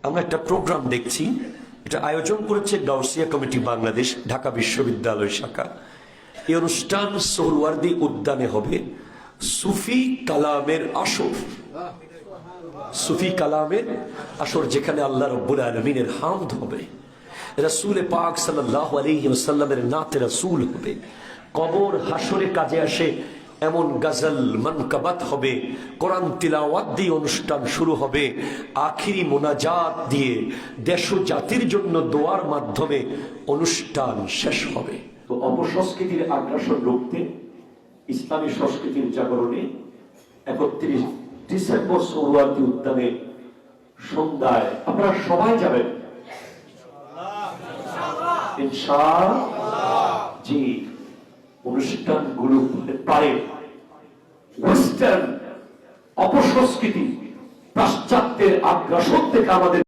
আমরা একটা প্রোগ্রাম দেখছি, এটা আয়োজন করেছে গাউসিয়া কমিটি বাংলাদেশ, ঢাকা বিশ্ববিদ্যালয় শাখা। এই অনুষ্ঠান সোহরাওয়ার্দী উদ্যানে হবে। সুফি কালামের আসর, সুফি কালামের আসর, যেখানে আল্লাহ রাব্বুল আলামিনের হামদ হবে, রাসূল পাক সাল্লাল্লাহু আলাইহি ওয়াসাল্লামের নাতে রাসূল হবে, কবর হাসরে কাজে আসে এমন গজল মানকাবাত হবে, কোরআন তিলাওয়াত দিয়ে অনুষ্ঠান শুরু হবে, আখিরি মোনাজাত দিয়ে দেশ ও জাতির জন্য দোয়ার মাধ্যমে অনুষ্ঠান শেষ হবে। তো অপসংস্কৃতির আগ্রাসন রুখতে ইসলামী সংস্কৃতির জাগরণে 31 ডিসেম্বর সোহরাওয়ার্দী উদ্যানে সন্ধ্যায় আপনারা সবাই যাবেন ইনশাআল্লাহ। জি, অনুষ্ঠানগুলো পারে ওয়েস্টার্ন অপসংস্কৃতি, পাশ্চাত্যের আগ্রাসন থেকে আমাদের